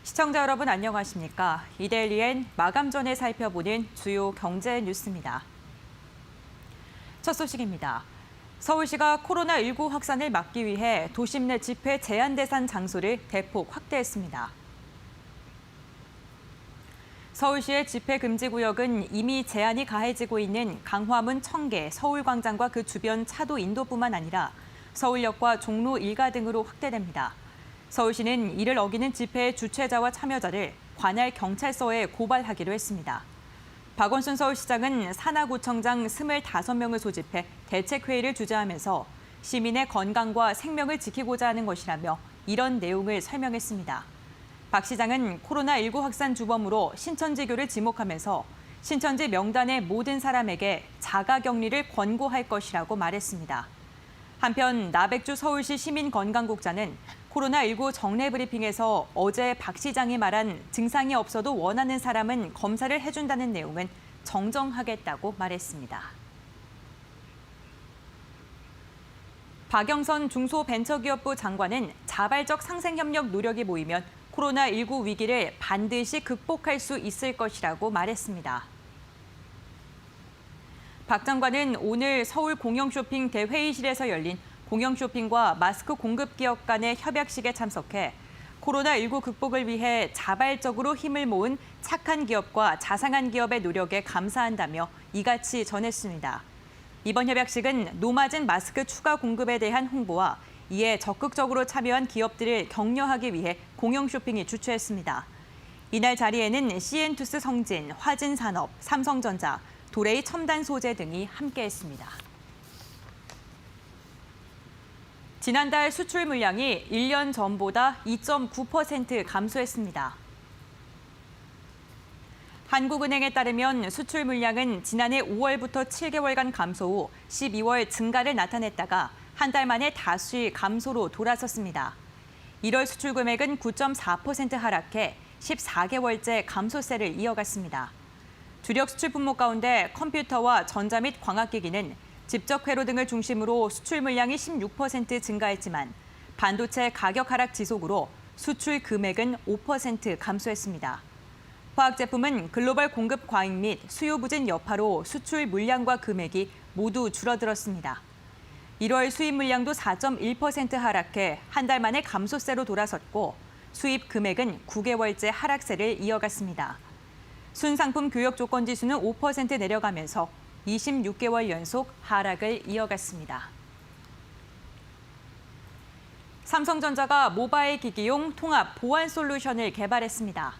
시청자 여러분 안녕하십니까? 이데일리엔 마감 전에 살펴보는 주요 경제 뉴스입니다. 첫 소식입니다. 서울시가 코로나19 확산을 막기 위해 도심 내 집회 제한 대상 장소를 대폭 확대했습니다. 서울시의 집회 금지 구역은 이미 제한이 가해지고 있는 강화문, 청계, 서울광장과 그 주변 차도 인도뿐만 아니라 서울역과 종로 일가 등으로 확대됩니다. 서울시는 이를 어기는 집회의 주최자와 참여자를 관할 경찰서에 고발하기로 했습니다. 박원순 서울시장은 산하구청장 25명을 소집해 대책회의를 주재하면서 시민의 건강과 생명을 지키고자 하는 것이라며 이런 내용을 설명했습니다. 박 시장은 코로나19 확산 주범으로 신천지교를 지목하면서 신천지 명단의 모든 사람에게 자가격리를 권고할 것이라고 말했습니다. 한편 나백주 서울시 시민건강국장은 코로나19 정례 브리핑에서 어제 박 시장이 말한 증상이 없어도 원하는 사람은 검사를 해준다는 내용은 정정하겠다고 말했습니다. 박영선 중소벤처기업부 장관은 자발적 상생협력 노력이 모이면 코로나19 위기를 반드시 극복할 수 있을 것이라고 말했습니다. 박 장관은 오늘 서울 공영쇼핑 대회의실에서 열린 공영쇼핑과 마스크 공급 기업 간의 협약식에 참석해 코로나19 극복을 위해 자발적으로 힘을 모은 착한 기업과 자상한 기업의 노력에 감사한다며 이같이 전했습니다. 이번 협약식은 노마진 마스크 추가 공급에 대한 홍보와 이에 적극적으로 참여한 기업들을 격려하기 위해 공영쇼핑이 주최했습니다. 이날 자리에는 CN투스 성진, 화진산업, 삼성전자, 도레이 첨단 소재 등이 함께했습니다. 지난달 수출 물량이 1년 전보다 2.9% 감소했습니다. 한국은행에 따르면 수출 물량은 지난해 5월부터 7개월간 감소 후 12월 증가를 나타냈다가 한 달 만에 다시 감소로 돌아섰습니다. 1월 수출 금액은 9.4% 하락해 14개월째 감소세를 이어갔습니다. 주력 수출 품목 가운데 컴퓨터와 전자 및 광학기기는 집적 회로 등을 중심으로 수출 물량이 16% 증가했지만 반도체 가격 하락 지속으로 수출 금액은 5% 감소했습니다. 화학 제품은 글로벌 공급 과잉 및 수요 부진 여파로 수출 물량과 금액이 모두 줄어들었습니다. 1월 수입 물량도 4.1% 하락해 한 달 만에 감소세로 돌아섰고 수입 금액은 9개월째 하락세를 이어갔습니다. 순상품 교역 조건 지수는 5% 내려가면서 26개월 연속 하락을 이어갔습니다. 삼성전자가 모바일 기기용 통합 보안 솔루션을 개발했습니다.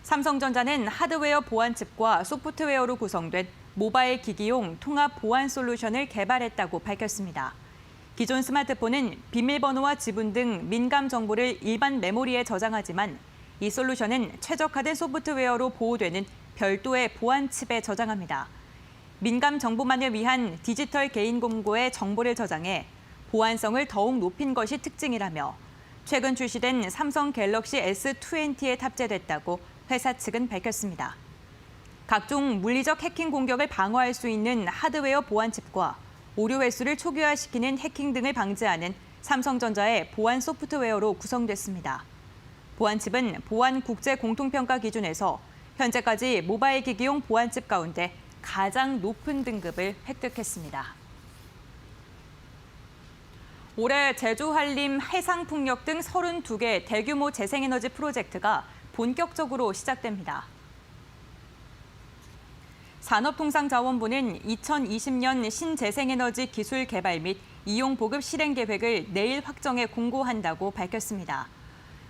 삼성전자는 하드웨어 보안칩과 소프트웨어로 구성된 모바일 기기용 통합 보안 솔루션을 개발했다고 밝혔습니다. 기존 스마트폰은 비밀번호와 지분 등 민감 정보를 일반 메모리에 저장하지만 이 솔루션은 최적화된 소프트웨어로 보호되는 별도의 보안칩에 저장합니다. 민감 정보만을 위한 디지털 개인 공고에 정보를 저장해 보안성을 더욱 높인 것이 특징이라며 최근 출시된 삼성 갤럭시 S20에 탑재됐다고 회사 측은 밝혔습니다. 각종 물리적 해킹 공격을 방어할 수 있는 하드웨어 보안칩과 오류 횟수를 초기화시키는 해킹 등을 방지하는 삼성전자의 보안 소프트웨어로 구성됐습니다. 보안칩은 보안 국제 공통평가 기준에서 현재까지 모바일 기기용 보안칩 가운데 가장 높은 등급을 획득했습니다. 올해 제주 한림 해상풍력 등 32개 대규모 재생에너지 프로젝트가 본격적으로 시작됩니다. 산업통상자원부는 2020년 신재생에너지 기술 개발 및 이용 보급 실행 계획을 내일 확정해 공고한다고 밝혔습니다.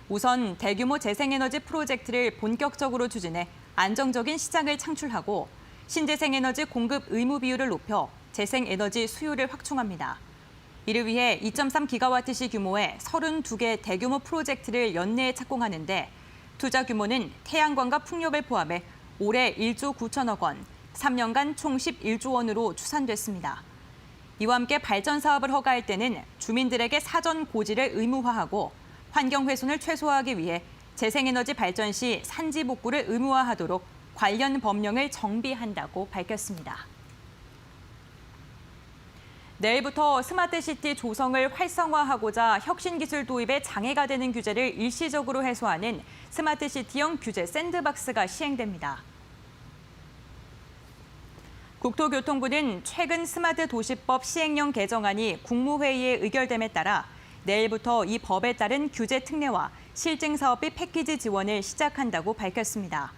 우선 대규모 재생에너지 프로젝트를 본격적으로 추진해 안정적인 시장을 창출하고 신재생에너지 공급 의무 비율을 높여 재생에너지 수요를 확충합니다. 이를 위해 2.3기가와트시 규모의 32개 대규모 프로젝트를 연내에 착공하는데 투자 규모는 태양광과 풍력을 포함해 올해 1조 9천억 원, 3년간 총 11조 원으로 추산됐습니다. 이와 함께 발전 사업을 허가할 때는 주민들에게 사전 고지를 의무화하고 환경 훼손을 최소화하기 위해 재생에너지 발전 시 산지 복구를 의무화하도록 관련 법령을 정비한다고 밝혔습니다. 내일부터 스마트시티 조성을 활성화하고자 혁신기술 도입에 장애가 되는 규제를 일시적으로 해소하는 스마트시티형 규제 샌드박스가 시행됩니다. 국토교통부는 최근 스마트 도시법 시행령 개정안이 국무회의에 의결됨에 따라 내일부터 이 법에 따른 규제 특례와 실증 사업비 패키지 지원을 시작한다고 밝혔습니다.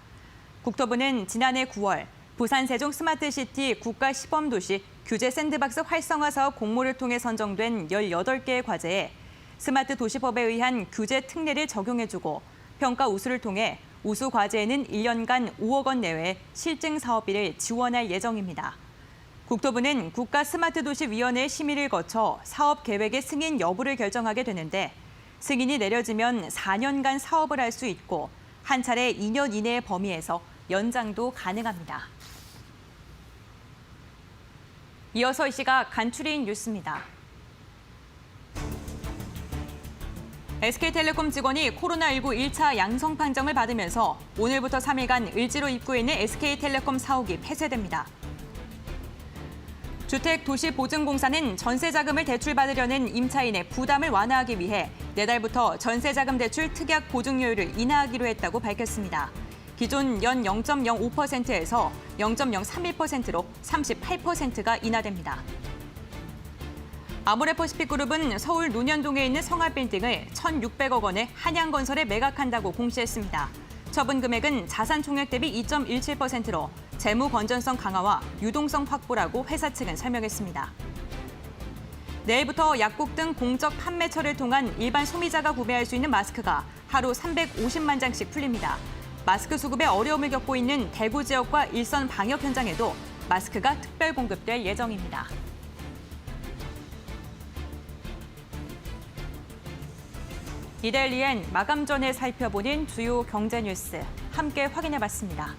국토부는 지난해 9월 부산 세종 스마트시티 국가 시범도시 규제 샌드박스 활성화 사업 공모를 통해 선정된 18개의 과제에 스마트 도시법에 의한 규제 특례를 적용해주고 평가 우수를 통해 우수 과제에는 1년간 5억 원 내외 실증 사업비를 지원할 예정입니다. 국토부는 국가스마트도시위원회 심의를 거쳐 사업 계획의 승인 여부를 결정하게 되는데 승인이 내려지면 4년간 사업을 할 수 있고 한 차례 2년 이내의 범위에서 연장도 가능합니다. 이어서 이 시각 간추린 뉴스입니다. SK텔레콤 직원이 코로나19 1차 양성 판정을 받으면서 오늘부터 3일간 을지로 입구에 있는 SK텔레콤 사옥이 폐쇄됩니다. 주택도시보증공사는 전세자금을 대출받으려는 임차인의 부담을 완화하기 위해 내달부터 전세자금 대출 특약 보증료율을 인하하기로 했다고 밝혔습니다. 기존 연 0.05%에서 0.031%로 38%가 인하됩니다. 아모레퍼시픽그룹은 서울 논현동에 있는 성화빌딩을 1,600억 원에 한양건설에 매각한다고 공시했습니다. 처분 금액은 자산 총액 대비 2.17%로 재무 건전성 강화와 유동성 확보라고 회사 측은 설명했습니다. 내일부터 약국 등 공적 판매처를 통한 일반 소비자가 구매할 수 있는 마스크가 하루 350만 장씩 풀립니다. 마스크 수급에 어려움을 겪고 있는 대구 지역과 일선 방역 현장에도 마스크가 특별 공급될 예정입니다. 이데일리엔 마감 전에 살펴보는 주요 경제 뉴스 함께 확인해봤습니다.